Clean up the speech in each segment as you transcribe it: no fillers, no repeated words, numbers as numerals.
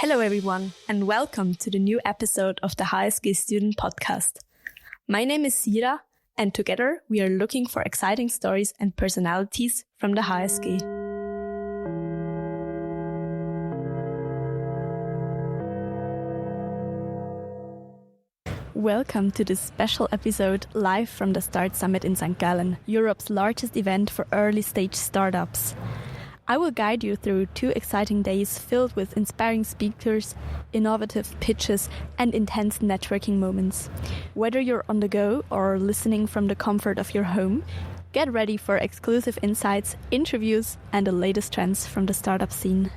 Hello everyone, and welcome to the new episode of the HSG Student Podcast. My name is Syra, and together we are looking for exciting stories and personalities from the HSG. Welcome to this special episode live from the Start Summit in St. Gallen, Europe's largest event for early-stage startups. I will guide you through 2 exciting days filled with inspiring speakers, innovative pitches, and intense networking moments. Whether you're on the go or listening from the comfort of your home, get ready for exclusive insights, interviews, and the latest trends from the startup scene.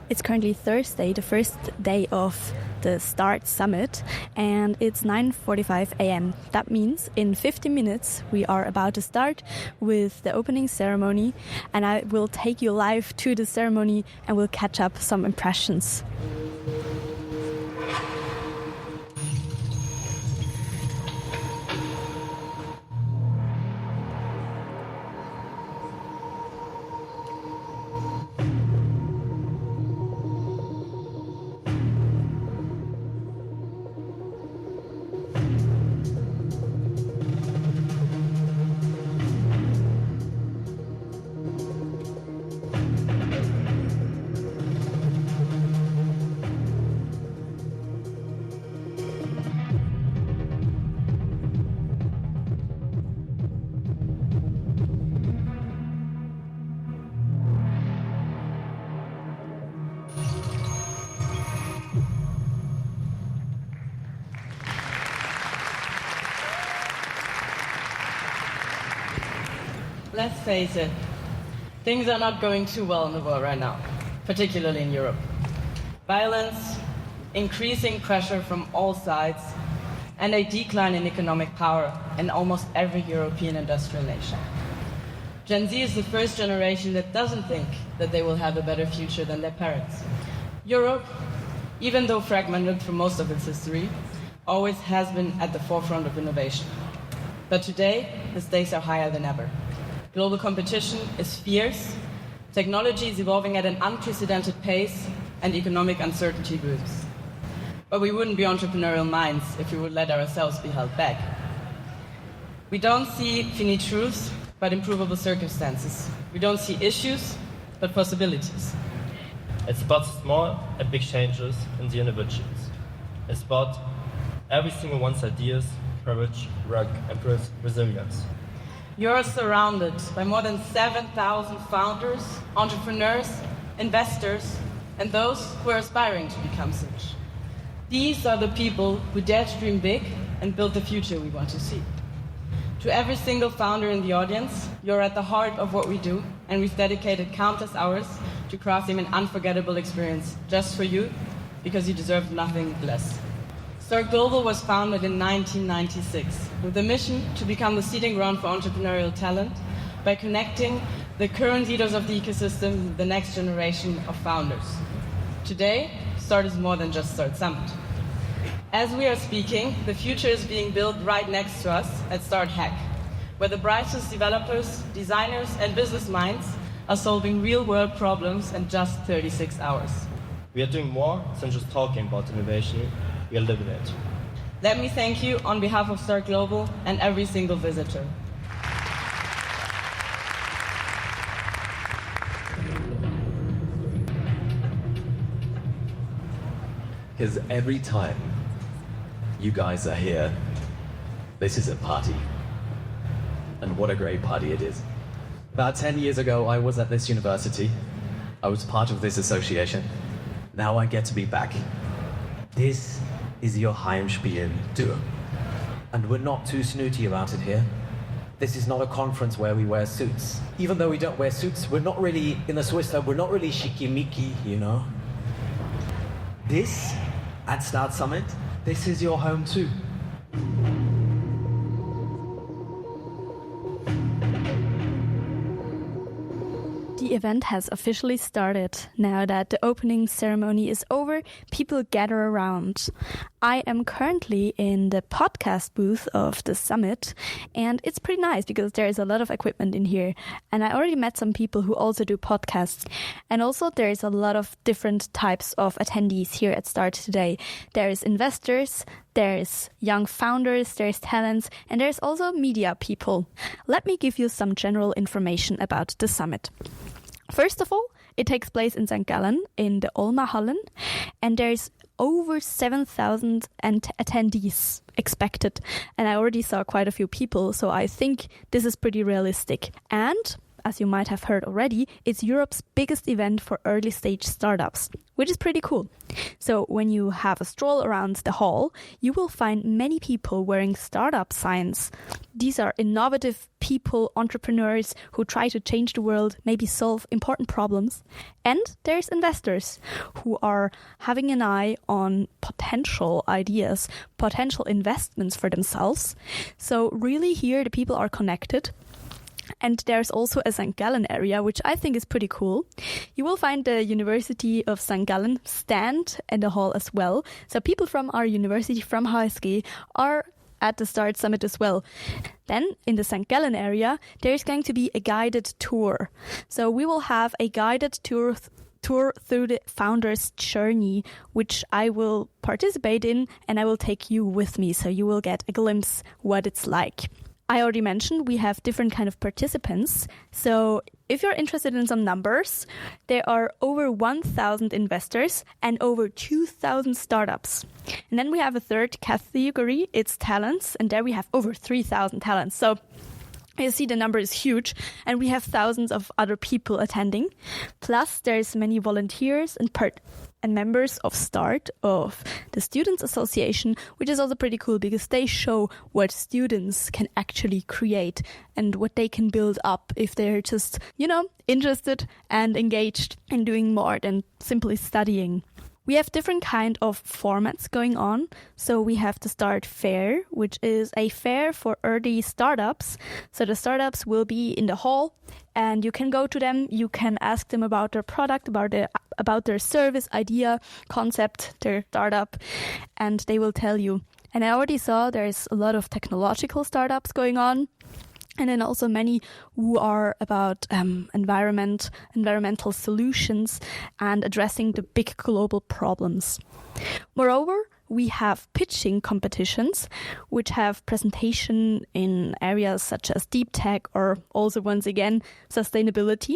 It's currently Thursday, the first day of the Start Summit, and it's 9:45 a.m. That means in 50 minutes we are about to start with the opening ceremony, and I will take you live to the ceremony and we'll catch up some impressions. Let's face it, things are not going too well in the world right now, particularly in Europe. Violence, increasing pressure from all sides, and a decline in economic power in almost every European industrial nation. Gen Z is the first generation that doesn't think that they will have a better future than their parents. Europe, even though fragmented for most of its history, always has been at the forefront of innovation. But today, the stakes are higher than ever. Global competition is fierce, technology is evolving at an unprecedented pace, and economic uncertainty grows. But we wouldn't be entrepreneurial minds if we would let ourselves be held back. We don't see finite truths, but improvable circumstances. We don't see issues, but possibilities. It's about small and big changes in the individuals. It's about every single one's ideas, courage, work, and resilience. You're surrounded by more than 7,000 founders, entrepreneurs, investors, and those who are aspiring to become such. These are the people who dare to dream big and build the future we want to see. To every single founder in the audience, you're at the heart of what we do, and we've dedicated countless hours to crafting an unforgettable experience just for you, because you deserve nothing less. Start Global was founded in 1996 with the mission to become the seeding ground for entrepreneurial talent by connecting the current leaders of the ecosystem with the next generation of founders. Today, Start is more than just Start Summit. As we are speaking, the future is being built right next to us at Start Hack, where the brightest developers, designers, and business minds are solving real-world problems in just 36 hours. We are doing more than just talking about innovation, we are living it. Let me thank you on behalf of Start Global and every single visitor. Because every time you guys are here, this is a party. And what a great party it is. About 10 years ago, I was at this university. I was part of this association. Now I get to be back. This is your Heimspiel tour. And we're not too snooty about it here. This is not a conference where we wear suits. Even though we don't wear suits, we're not really, in the Swiss style, we're not really shikimiki, you know? This, at Start Summit, this is your home too. The event has officially started. Now that the opening ceremony is over, people gather around. I am currently in the podcast booth of the summit, and it's pretty nice because there is a lot of equipment in here. And I already met some people who also do podcasts. And also there is a lot of different types of attendees here at Start today. There is investors, there is young founders, there is talents, and there's also media people. Let me give you some general information about the summit. First of all, it takes place in St. Gallen in the Olma-Hallen, and there's over 7,000 attendees expected. And I already saw quite a few people, so I think this is pretty realistic. And, as you might have heard already, it's Europe's biggest event for early stage startups, which is pretty cool. So when you have a stroll around the hall, you will find many people wearing startup signs. These are innovative people, entrepreneurs who try to change the world, maybe solve important problems. And there's investors who are having an eye on potential ideas, potential investments for themselves. So really here the people are connected. And there's also a St. Gallen area, which I think is pretty cool. You will find the University of St. Gallen stand in the hall as well. So people from our university, from HSG, are at the Start Summit as well. Then in the St. Gallen area, there's going to be a guided tour. So we will have a guided tour through the founder's journey, which I will participate in, and I will take you with me. So you will get a glimpse what it's like. I already mentioned we have different kind of participants. So if you're interested in some numbers, there are over 1,000 investors and over 2,000 startups. And then we have a third category, it's talents, and there we have over 3,000 talents. So you see the number is huge, and we have thousands of other people attending. Plus there's many volunteers and members of START, of the Students Association, which is also pretty cool because they show what students can actually create and what they can build up if they're just, interested and engaged in doing more than simply studying. We have different kind of formats going on. So we have the Start Fair, which is a fair for early startups. So the startups will be in the hall and you can go to them. You can ask them about their product, about their service, idea, concept, their startup, and they will tell you. And I already saw there's a lot of technological startups going on. And then also many who are about environmental solutions and addressing the big global problems. Moreover, we have pitching competitions, which have presentation in areas such as deep tech or also, once again, sustainability.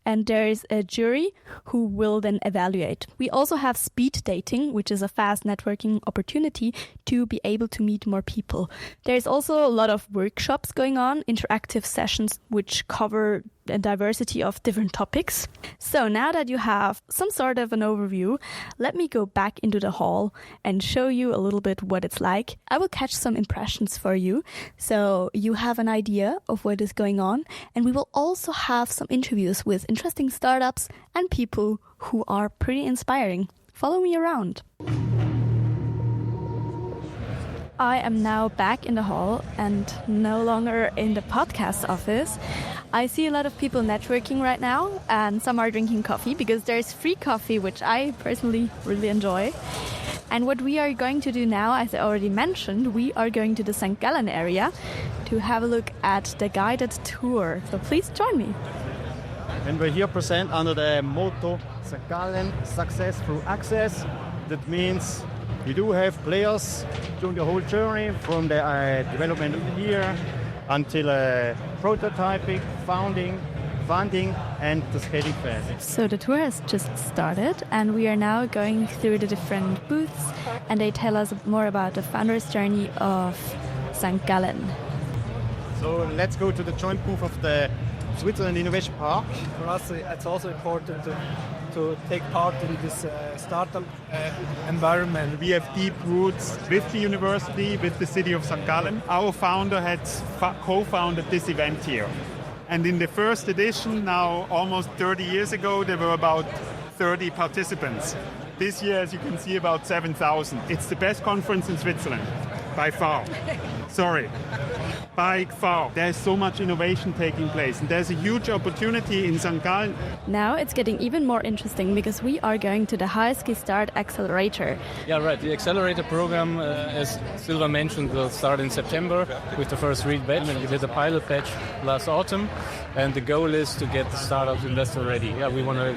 And there is a jury who will then evaluate. We also have speed dating, which is a fast networking opportunity to be able to meet more people. There's also a lot of workshops going on, interactive sessions, which cover a diversity of different topics. So now that you have some sort of an overview, let me go back into the hall and show you a little bit what it's like. I will catch some impressions for you, so you have an idea of what is going on. And we will also have some interviews with interesting startups and people who are pretty inspiring. Follow me around. I am now back in the hall and no longer in the podcast office. I see a lot of people networking right now, and some are drinking coffee because there's free coffee, which I personally really enjoy. And what we are going to do now, as I already mentioned, we are going to the St. Gallen area to have a look at the guided tour. So please join me. And we're here present under the motto St. Gallen, success through access. That means we do have players during the whole journey, from the development of the year until prototyping, funding, and the scaling phase. So the tour has just started, and we are now going through the different booths, and they tell us more about the founder's journey of St. Gallen. So let's go to the joint booth of the Switzerland Innovation Park. For us, it's also important to take part in this startup environment. We have deep roots with the university, with the city of St. Gallen. Our founder had co-founded this event here. And in the first edition, now almost 30 years ago, there were about 30 participants. This year, as you can see, about 7,000. It's the best conference in Switzerland, by far. Sorry. by far. There's so much innovation taking place, and there's a huge opportunity in St. Gallen. Now it's getting even more interesting because we are going to the HSG Start Accelerator. Yeah, right. The accelerator program, as Silva mentioned, will start in September with the first real batch. We did a pilot batch last autumn, and the goal is to get the startups investor ready. Yeah, we want to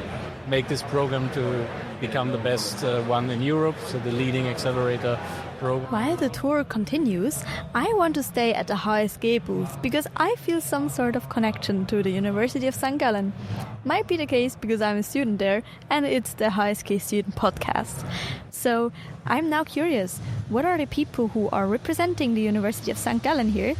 make this program to become the best one in Europe, so the leading accelerator program. While the tour continues, I want to stay at the HSG booth because I feel some sort of connection to the University of St. Gallen. Might be the case because I'm a student there and it's the HSG Student Podcast. So I'm now curious, what are the people who are representing the University of St. Gallen here?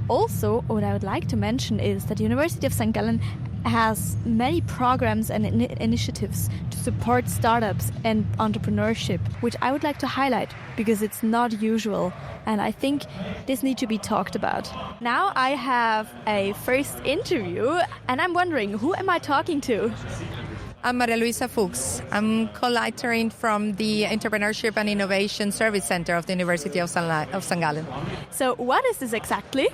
Also, what I would like to mention is that the University of St. Gallen has many programs and initiatives to support startups and entrepreneurship, which I would like to highlight because it's not usual and I think this needs to be talked about. Now I have a first interview and I'm wondering, who am I talking to? I'm Maria Luisa Fuchs. I'm co-lecturing from the Entrepreneurship and Innovation Service Center of the University of St. Gallen. So what is this exactly?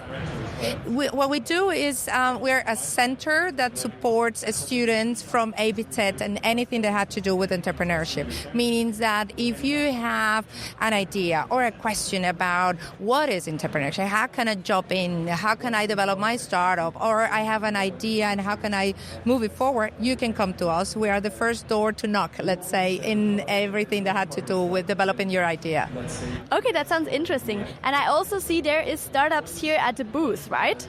What we do is we're a center that supports students from A to Z and anything that had to do with entrepreneurship. Meaning that if you have an idea or a question about what is entrepreneurship, how can I jump in, how can I develop my startup, or I have an idea and how can I move it forward, you can come to us. We are the first door to knock, let's say, in everything that had to do with developing your idea. Okay, that sounds interesting. And I also see there is startups here at the booth, right?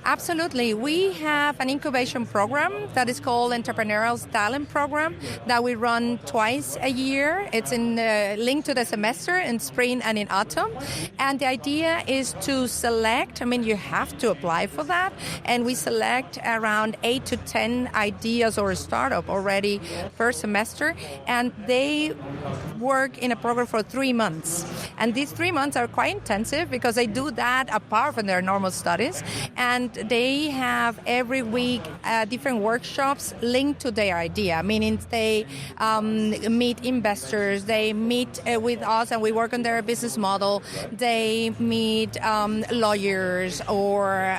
Absolutely. We have an incubation program that is called Entrepreneurial Talent Program that we run twice a year. It's linked to the semester in spring and in autumn. And the idea is to select, you have to apply for that, and we select around 8 to 10 ideas or a startup already per semester, and they work in a program for 3 months. And these 3 months are quite intensive because they do that apart from their normal studies, and they have every week different workshops linked to their idea, meaning they meet investors, they meet with us and we work on their business model, they meet lawyers or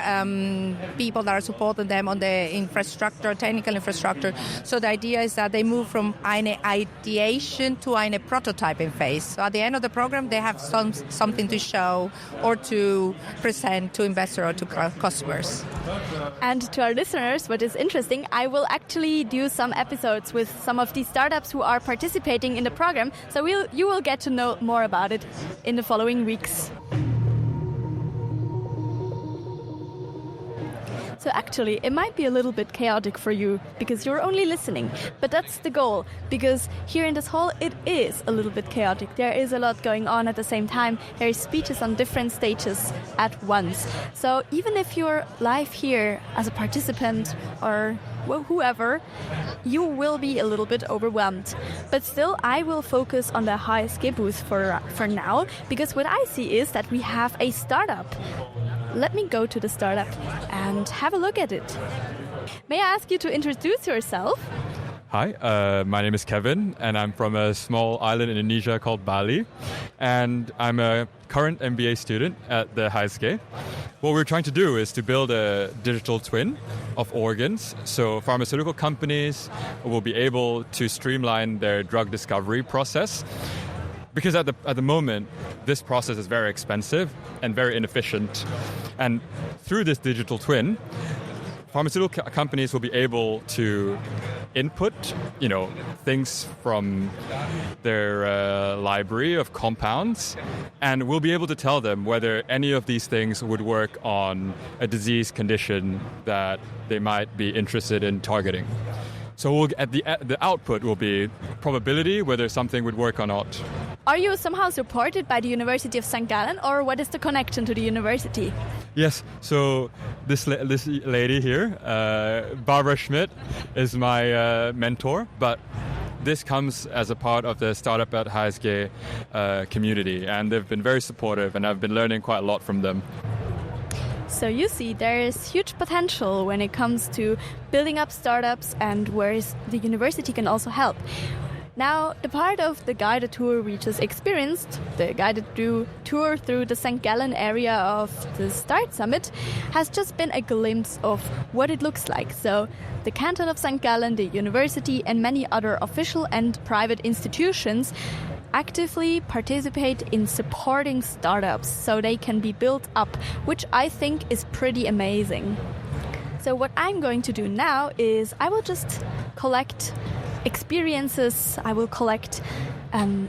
people that are supporting them on the infrastructure, technical infrastructure. So the idea is that they move from an ideation to a prototyping phase. So at the end of the program, they have something to show or to present to investors or to customers. And to our listeners, what is interesting, I will actually do some episodes with some of these startups who are participating in the program, so you will get to know more about it in the following weeks. So actually, it might be a little bit chaotic for you because you're only listening, but that's the goal, because here in this hall, it is a little bit chaotic. There is a lot going on at the same time. There is speeches on different stages at once. So even if you're live here as a participant or whoever, you will be a little bit overwhelmed. But still, I will focus on the HSG booth for now, because what I see is that we have a startup. Let me go to the startup and have a look at it. May I ask you to introduce yourself? Hi, my name is Kevin, and I'm from a small island in Indonesia called Bali, and I'm a current MBA student at the HSG. What we're trying to do is to build a digital twin of organs, so pharmaceutical companies will be able to streamline their drug discovery process. Because at the moment, this process is very expensive and very inefficient. And through this digital twin, pharmaceutical companies will be able to input, things from their library of compounds, and we'll be able to tell them whether any of these things would work on a disease condition that they might be interested in targeting. So the output will be probability whether something would work or not. Are you somehow supported by the University of St. Gallen, or what is the connection to the university? Yes, so this lady here, Barbara Schmidt, is my mentor, but this comes as a part of the Startup at HSG community, and they've been very supportive, and I've been learning quite a lot from them. So you see, there is huge potential when it comes to building up startups and where the university can also help. Now, the part of the guided tour we just experienced, the guided tour through the St. Gallen area of the Start Summit, has just been a glimpse of what it looks like. So, the Canton of St. Gallen, the university, and many other official and private institutions actively participate in supporting startups so they can be built up, which I think is pretty amazing. So what I'm going to do now is I will just collect experiences, I will collect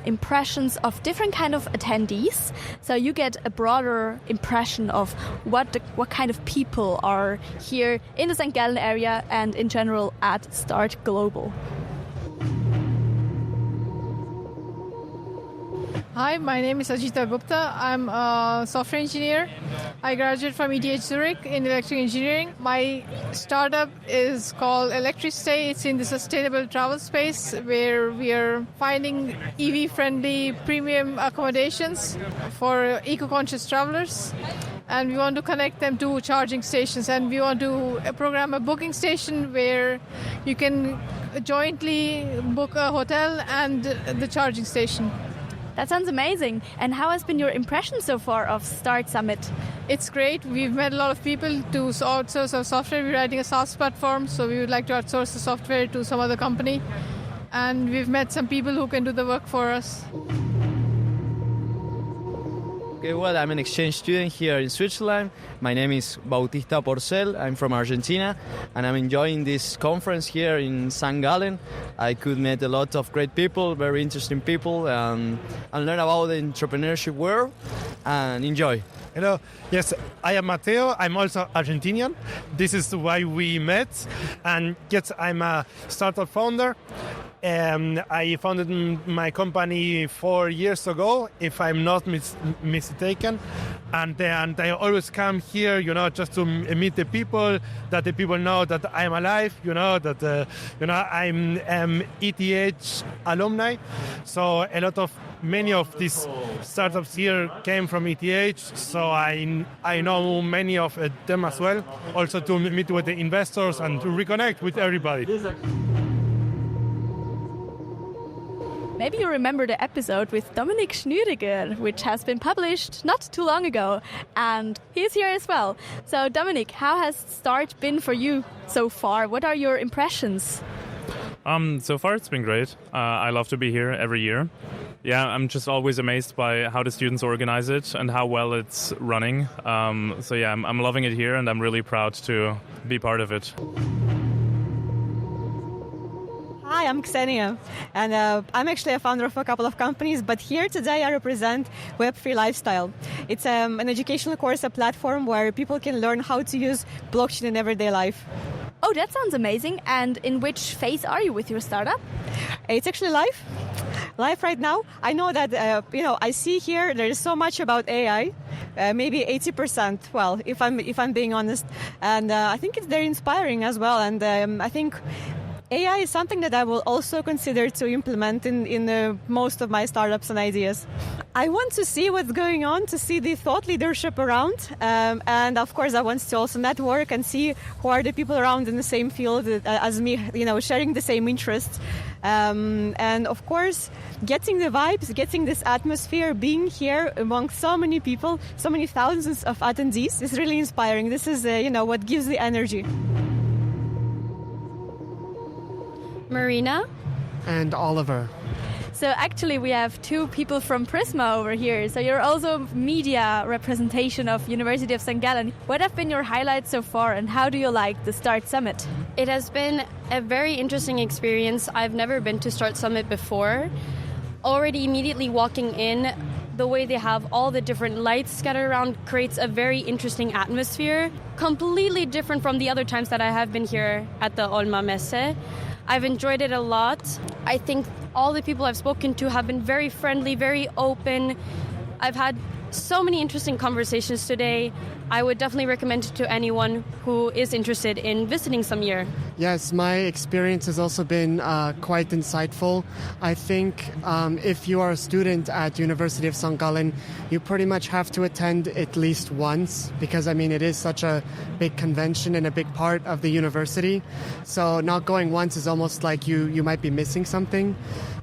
impressions of different kind of attendees, so you get a broader impression of what kind of people are here in the St. Gallen area and in general at Start Global. Hi, my name is Ajita Gupta. I'm a software engineer. I graduated from ETH Zurich in electrical engineering. My startup is called Electricity. It's in the sustainable travel space where we are finding EV-friendly premium accommodations for eco-conscious travelers. And we want to connect them to charging stations. And we want to program a booking station where you can jointly book a hotel and the charging station. That sounds amazing. And how has been your impression so far of Start Summit? It's great. We've met a lot of people to outsource our software. We're writing a SaaS platform, so we would like to outsource the software to some other company. And we've met some people who can do the work for us. Okay, well, I'm an exchange student here in Switzerland. My name is Bautista Porcel. I'm from Argentina, and I'm enjoying this conference here in St. Gallen. I could meet a lot of great people, very interesting people, and learn about the entrepreneurship world and enjoy. Hello. Yes, I am Matteo. I'm also Argentinian. This is why we met. And yes, I'm a startup founder. I founded my company 4 years ago, if I'm not mistaken. And I always come here, just to meet the people, that the people know that I'm alive, that I'm ETH alumni. So many of these startups here came from ETH, so I know many of them as well. Also to meet with the investors and to reconnect with everybody. Maybe you remember the episode with Dominik Schnüriger, which has been published not too long ago, and he's here as well. So Dominik, how has Start been for you so far? What are your impressions? So far it's been great. I love to be here every year. Yeah, I'm just always amazed by how the students organize it and how well it's running. So yeah, I'm loving it here and I'm really proud to be part of it. Hi, I'm Ksenia, and I'm actually a founder of a couple of companies, but here today I represent Web3 Lifestyle. It's an educational course, a platform where people can learn how to use blockchain in everyday life. Oh, that sounds amazing. And in which phase are you with your startup? It's actually live right now. I know that, I see here there is so much about AI, maybe 80%, well, if I'm being honest. And I think it's very inspiring as well. And I think AI is something that I will also consider to implement in most of my startups and ideas. I want to see what's going on, to see the thought leadership around. And of course, I want to also network and see who are the people around in the same field as me, sharing the same interests. And of course, getting the vibes, getting this atmosphere, being here among so many people, so many thousands of attendees is really inspiring. This is, what gives the energy. Marina? And Oliver. So actually we have two people from Prisma over here. So you're also media representation of University of St. Gallen. What have been your highlights so far and how do you like the Start Summit? It has been a very interesting experience. I've never been to Start Summit before. Already immediately walking in, the way they have all the different lights scattered around creates a very interesting atmosphere. Completely different from the other times that I have been here at the Olma Messe. I've enjoyed it a lot. I think all the people I've spoken to have been very friendly, very open. I've had so many interesting conversations today. I would definitely recommend it to anyone who is interested in visiting some year. Yes, my experience has also been quite insightful. I think if you are a student at University of St. Gallen, you pretty much have to attend at least once because, I mean, it is such a big convention and a big part of the university. So not going once is almost like you might be missing something.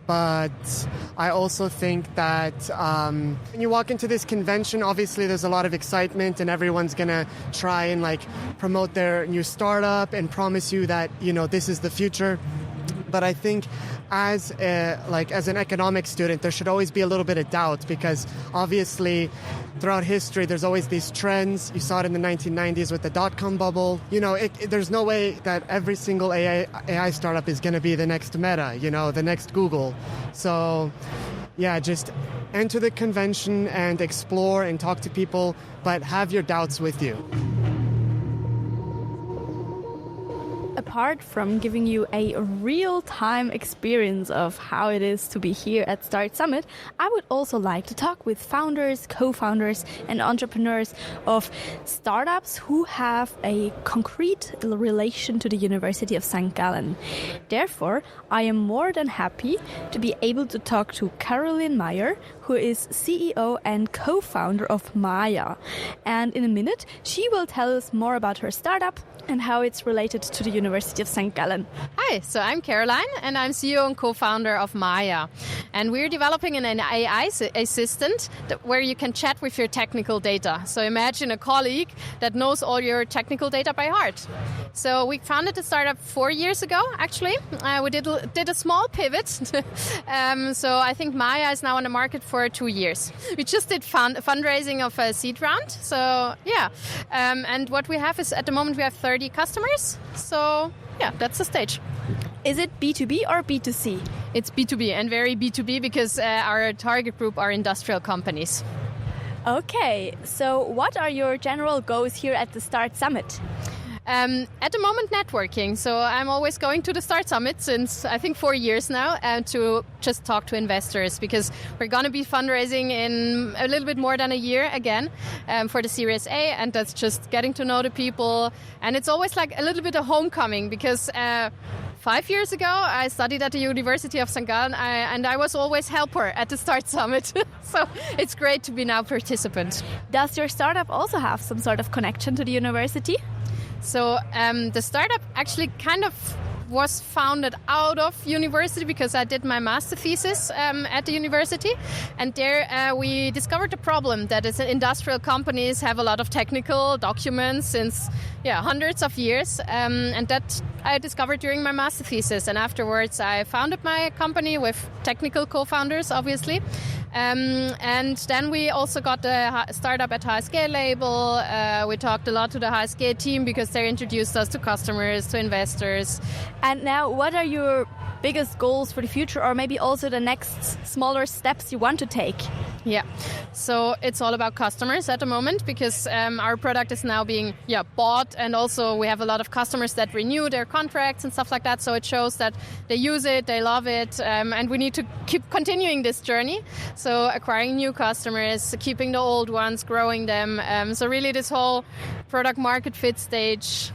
But I also think that when you walk into this convention, obviously there's a lot of excitement and everyone's going to try and like promote their new startup and promise you that, you know, this is the future. But I think as an economics student, there should always be a little bit of doubt because obviously throughout history, there's always these trends. You saw it in the 1990s with the dot-com bubble. You know, there's no way that every single AI startup is going to be the next Meta, you know, the next Google. So, yeah, just enter the convention and explore and talk to people, but have your doubts with you. Apart from giving you a real-time experience of how it is to be here at Start Summit, I would also like to talk with founders, co-founders and entrepreneurs of startups who have a concrete relation to the University of St. Gallen. Therefore, I am more than happy to be able to talk to Caroline Meyer, who is CEO and co-founder of Maya. And in a minute, she will tell us more about her startup and how it's related to the University of St. Gallen. Hi, so I'm Caroline and I'm CEO and co-founder of Maya. And we're developing an AI assistant where you can chat with your technical data. So imagine a colleague that knows all your technical data by heart. So we founded the startup 4 years ago, actually. We did a small pivot. So I think Maya is now on the market for 2 years. We just did fundraising of a seed round. So yeah, and what we have is at the moment we have 30 customers. So yeah, that's the stage. Is it B2B or B2C? It's B2B and very B2B because our target group are industrial companies. Okay, so what are your general goals here at the Start Summit? At the moment, networking. So I'm always going to the Start Summit since I think 4 years now to just talk to investors because we're going to be fundraising in a little bit more than a year again for the Series A, and that's just getting to know the people. And it's always like a little bit of homecoming because 5 years ago I studied at the University of St. Gallen and I was always helper at the Start Summit. So it's great to be now participant. Does your startup also have some sort of connection to the university? So the startup actually kind of was founded out of university because I did my master thesis at the university, and there we discovered a problem that is industrial companies have a lot of technical documents since hundreds of years, and that I discovered during my master thesis, and afterwards I founded my company with technical co-founders, obviously. And then we also got the startup at HSG label. We talked a lot to the HSG team because they introduced us to customers, to investors. And now, what are your biggest goals for the future, or maybe also the next smaller steps you want to take? Yeah, so it's all about customers at the moment because our product is now being bought, and also we have a lot of customers that renew their contracts and stuff like that. So it shows that they use it, they love it, and we need to keep continuing this journey. So acquiring new customers, keeping the old ones, growing them. So really this whole product market fit stage.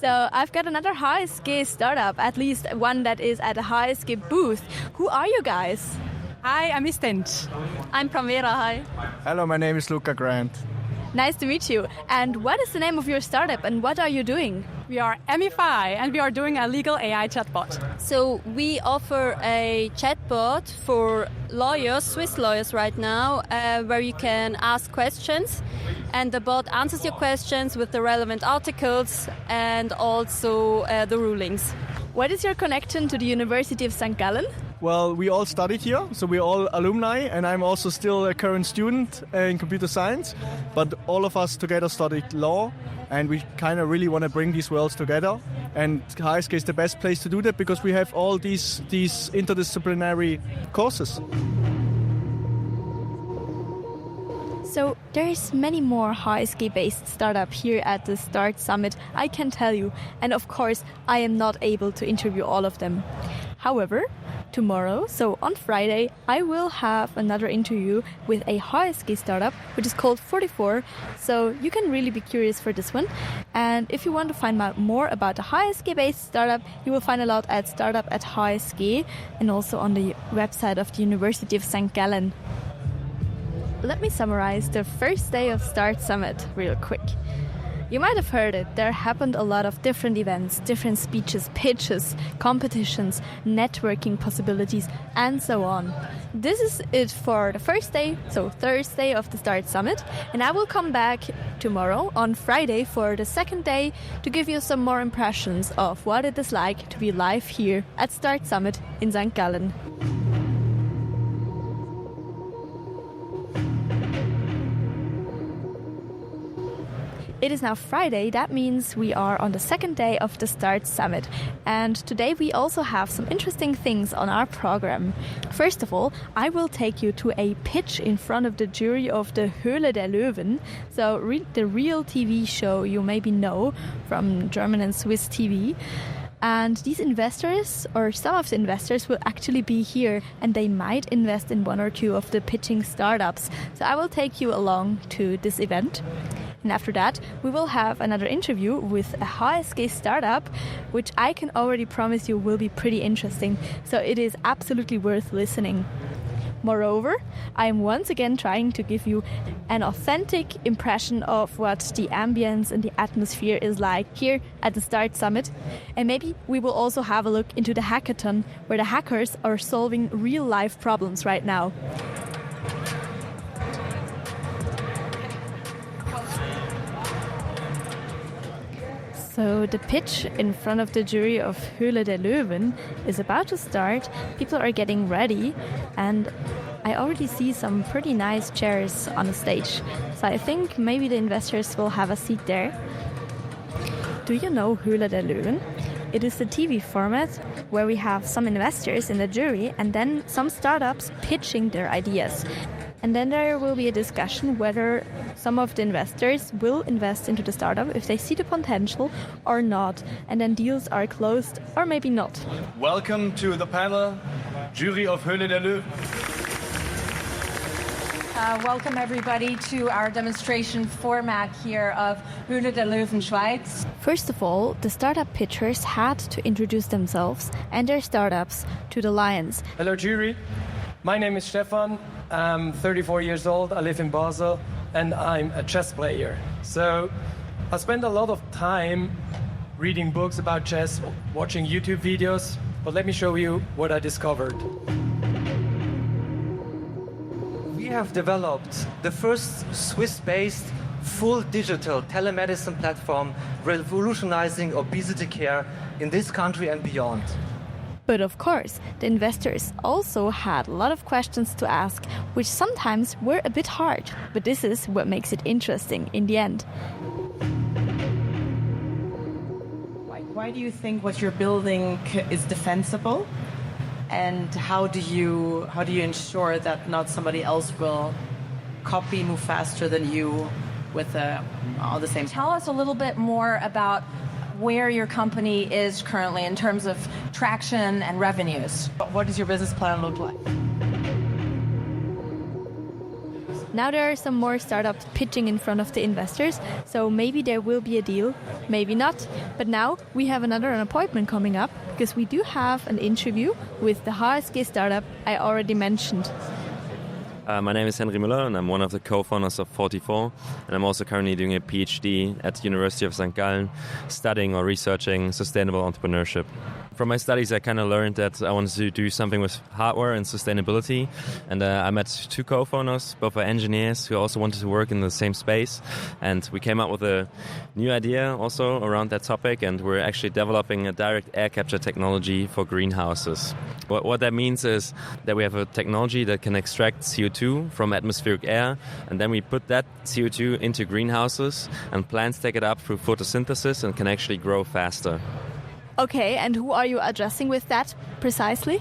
So I've got another HSG startup, at least one that is at a HSG booth. Who are you guys? Hi, I'm Istent. I'm Pramera, hi. Hello, my name is Luca Grant. Nice to meet you. And what is the name of your startup and what are you doing? We are Emify and we are doing a legal AI chatbot. So we offer a chatbot for lawyers, Swiss lawyers right now, where you can ask questions and the bot answers your questions with the relevant articles and also the rulings. What is your connection to the University of St. Gallen? Well, we all studied here, so we're all alumni, and I'm also still a current student in computer science, but all of us together studied law, and we kind of really want to bring these worlds together, and HSG is the best place to do that because we have all these interdisciplinary courses. So there's many more HSG-based startups here at the Start Summit, I can tell you. And of course, I am not able to interview all of them. However, tomorrow, so on Friday, I will have another interview with a HSG startup, which is called 44. So you can really be curious for this one. And if you want to find out more about the HSG-based startup, you will find a lot at startup@HSG and also on the website of the University of St. Gallen. Let me summarize the first day of Start Summit real quick. You might have heard it, there happened a lot of different events, different speeches, pitches, competitions, networking possibilities, and so on. This is it for the first day, so Thursday of the Start Summit, and I will come back tomorrow on Friday for the second day to give you some more impressions of what it is like to be live here at Start Summit in St. Gallen. It is now Friday, that means we are on the second day of the Start Summit. And today we also have some interesting things on our program. First of all, I will take you to a pitch in front of the jury of the Höhle der Löwen. So the real TV show you maybe know from German and Swiss TV. And these investors, or some of the investors, will actually be here and they might invest in one or two of the pitching startups. So I will take you along to this event. And after that, we will have another interview with a HSG startup, which I can already promise you will be pretty interesting. So it is absolutely worth listening. Moreover, I am once again trying to give you an authentic impression of what the ambience and the atmosphere is like here at the Start Summit. And maybe we will also have a look into the hackathon, where the hackers are solving real-life problems right now. So the pitch in front of the jury of Höhle der Löwen is about to start. People are getting ready and I already see some pretty nice chairs on the stage. So I think maybe the investors will have a seat there. Do you know Höhle der Löwen? It is the TV format where we have some investors in the jury and then some startups pitching their ideas. And then there will be a discussion whether some of the investors will invest into the startup if they see the potential or not. And then deals are closed or maybe not. Welcome to the panel, Jury of Höhle der Löwen. Welcome everybody to our demonstration format here of Höhle der Löwen Schweiz. First of all, the startup pitchers had to introduce themselves and their startups to the lions. Hello jury, my name is Stefan. I'm 34 years old, I live in Basel, and I'm a chess player. So I spend a lot of time reading books about chess, watching YouTube videos, but let me show you what I discovered. We have developed the first Swiss-based full digital telemedicine platform revolutionizing obesity care in this country and beyond. But of course, the investors also had a lot of questions to ask, which sometimes were a bit hard. But this is what makes it interesting in the end. Why do you think what you're building is defensible? And how do you ensure that not somebody else will copy, move faster than you with all the same? Tell us a little bit more about where your company is currently in terms of traction and revenues. What does your business plan look like? Now there are some more startups pitching in front of the investors, so maybe there will be a deal, maybe not. But now we have an appointment coming up because we do have an interview with the HSG startup I already mentioned. My name is Henry Müller and I'm one of the co-founders of 44, and I'm also currently doing a PhD at the University of St. Gallen studying or researching sustainable entrepreneurship. From my studies I kind of learned that I wanted to do something with hardware and sustainability, and I met two co-founders, both are engineers who also wanted to work in the same space, and we came up with a new idea also around that topic, and we're actually developing a direct air capture technology for greenhouses. What that means is that we have a technology that can extract CO2 from atmospheric air, and then we put that CO2 into greenhouses, and plants take it up through photosynthesis and can actually grow faster. Okay, and who are you addressing with that precisely?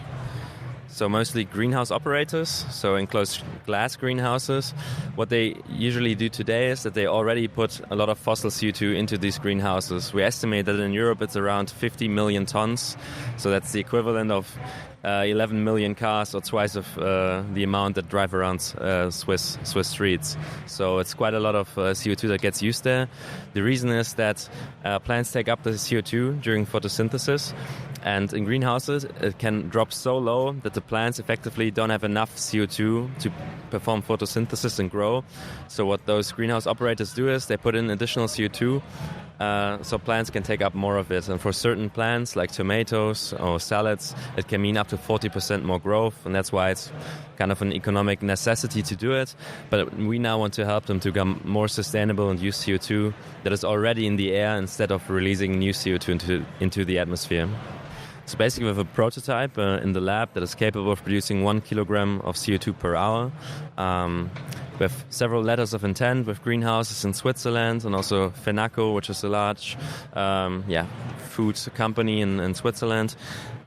so mostly greenhouse operators, so enclosed glass greenhouses. What they usually do today is that they already put a lot of fossil CO2 into these greenhouses. We estimate that in Europe it's around 50 million tons, so that's the equivalent of 11 million cars, or twice of the amount that drive around Swiss streets. So it's quite a lot of CO2 that gets used there. The reason is that plants take up the CO2 during photosynthesis, and in greenhouses it can drop so low that the plants effectively don't have enough CO2 to perform photosynthesis and grow. So what those greenhouse operators do is they put in additional CO2 so plants can take up more of it. And for certain plants like tomatoes or salads, it can mean up to 40% more growth, and that's why it's kind of an economic necessity to do it. But we now want to help them to become more sustainable and use CO2 that is already in the air instead of releasing new CO2 into the atmosphere. So basically we have a prototype in the lab that is capable of producing 1 kilogram of CO2 per hour. We have several letters of intent with greenhouses in Switzerland, and also Fenaco, which is a large food company in Switzerland.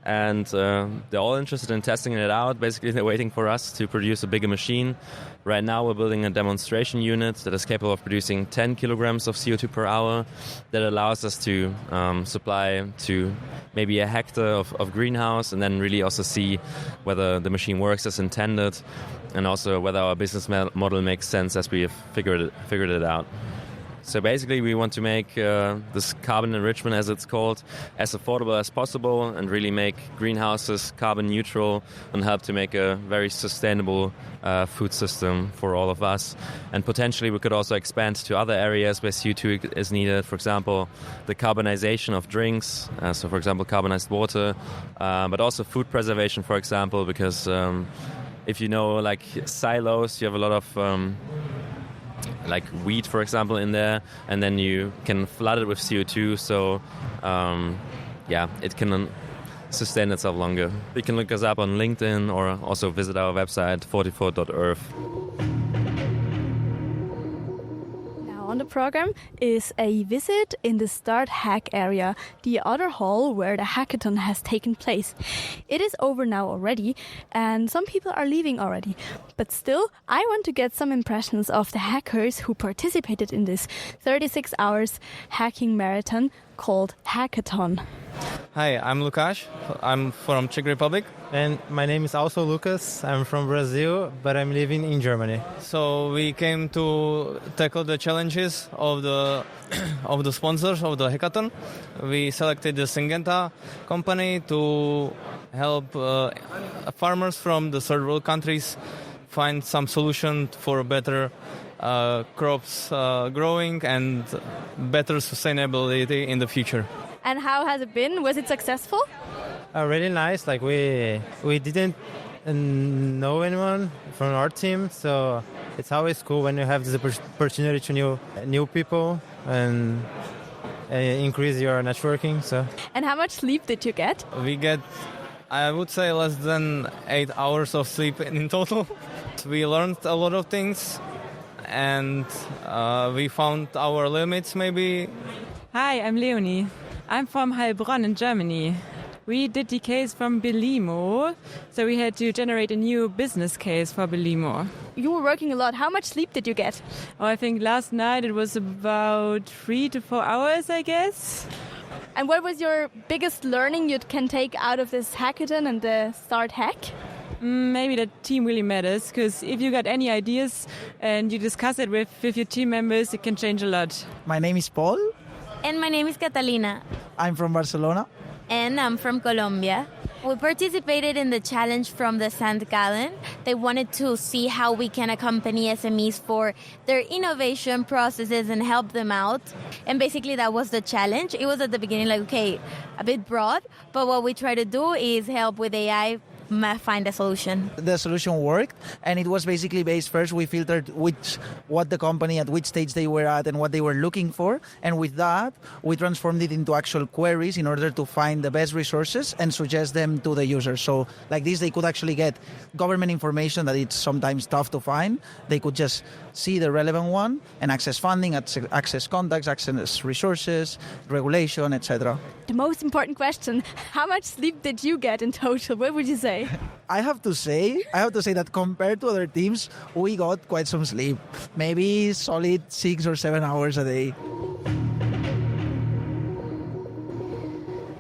And they're all interested in testing it out. Basically, they're waiting for us to produce a bigger machine. Right now, we're building a demonstration unit that is capable of producing 10 kilograms of CO2 per hour. That allows us to supply to maybe a hectare of greenhouse, and then really also see whether the machine works as intended, and also whether our business model makes sense as we have figured it out. So basically we want to make this carbon enrichment, as it's called, as affordable as possible, and really make greenhouses carbon neutral and help to make a very sustainable food system for all of us. And potentially we could also expand to other areas where CO2 is needed. For example, the carbonization of drinks, so for example carbonized water, but also food preservation, for example, because if you know, like silos, you have a lot of like wheat, for example, in there, and then you can flood it with CO2, so it can sustain itself longer. You can look us up on LinkedIn or also visit our website 44.earth. On the program is a visit in the Start Hack area, the other hall where the hackathon has taken place. It is over now already, and some people are leaving already. But still, I want to get some impressions of the hackers who participated in this 36 hours hacking marathon called Hackathon. Hi, I'm Lukáš. I'm from Czech Republic. And my name is also Lucas. I'm from Brazil, but I'm living in Germany. So we came to tackle the challenges of the sponsors of the hackathon. We selected the Syngenta company to help farmers from the third world countries find some solution for better crops growing and better sustainability in the future. And how has it been? Was it successful? Really nice. Like we didn't know anyone from our team, so it's always cool when you have this opportunity to new people and increase your networking. So. And how much sleep did you get? We get, I would say, less than 8 hours of sleep in total. We learned a lot of things, and we found our limits maybe. Hi, I'm Leonie. I'm from Heilbronn in Germany. We did the case from Belimo, so we had to generate a new business case for Belimo. You were working a lot. How much sleep did you get? Oh, I think last night it was about 3 to 4 hours, I guess. And what was your biggest learning you can take out of this hackathon and the Start Hack? Maybe the team really matters, because if you got any ideas and you discuss it with your team members, it can change a lot. My name is Paul. And my name is Catalina. I'm from Barcelona. And I'm from Colombia. We participated in the challenge from the St. Gallen. They wanted to see how we can accompany SMEs for their innovation processes and help them out. And basically that was the challenge. It was at the beginning like, okay, a bit broad, but what we try to do is help with AI find a solution. The solution worked, and it was basically based first. We filtered what the company at which stage they were at and what they were looking for, and with that we transformed it into actual queries in order to find the best resources and suggest them to the users. So like this, they could actually get government information that it's sometimes tough to find. They could just see the relevant one and access funding, access contacts, access resources, regulation, etc. The most important question: how much sleep did you get in total? What would you say? Why? I have to say that compared to other teams, we got quite some sleep. Maybe solid 6 or 7 hours a day.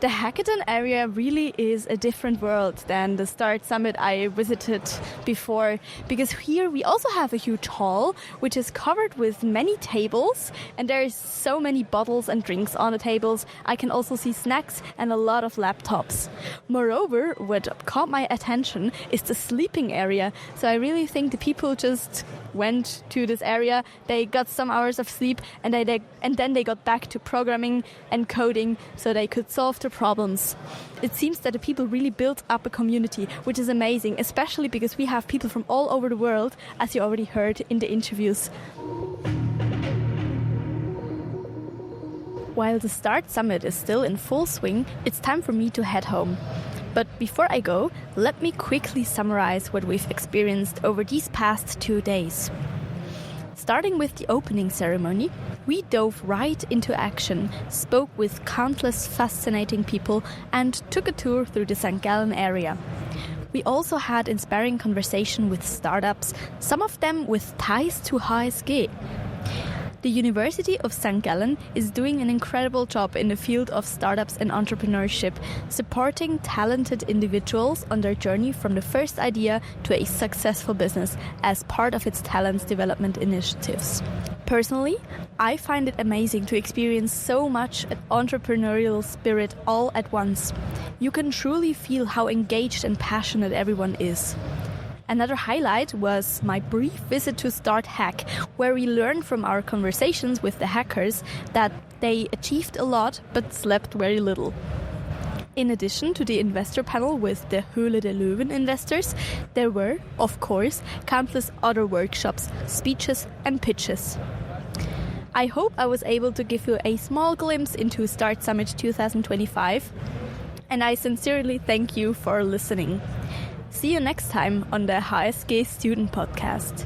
The hackathon area really is a different world than the Start Summit I visited before, because here we also have a huge hall which is covered with many tables, and there is so many bottles and drinks on the tables. I can also see snacks and a lot of laptops. Moreover, what caught my attention is the sleeping area. So I really think the people just went to this area, they got some hours of sleep, and then they got back to programming and coding so they could solve the problems. It seems that the people really built up a community, which is amazing, especially because we have people from all over the world, as you already heard in the interviews. While the Start Summit is still in full swing, it's time for me to head home. But before I go, let me quickly summarize what we've experienced over these past 2 days. Starting with the opening ceremony, we dove right into action, spoke with countless fascinating people, and took a tour through the St. Gallen area. We also had inspiring conversation with startups, some of them with ties to HSG. The University of St. Gallen is doing an incredible job in the field of startups and entrepreneurship, supporting talented individuals on their journey from the first idea to a successful business as part of its talent development initiatives. Personally, I find it amazing to experience so much entrepreneurial spirit all at once. You can truly feel how engaged and passionate everyone is. Another highlight was my brief visit to Start Hack, where we learned from our conversations with the hackers that they achieved a lot but slept very little. In addition to the investor panel with the Höhle der Löwen investors, there were, of course, countless other workshops, speeches and pitches. I hope I was able to give you a small glimpse into Start Summit 2025, and I sincerely thank you for listening. See you next time on the HSG Student Podcast.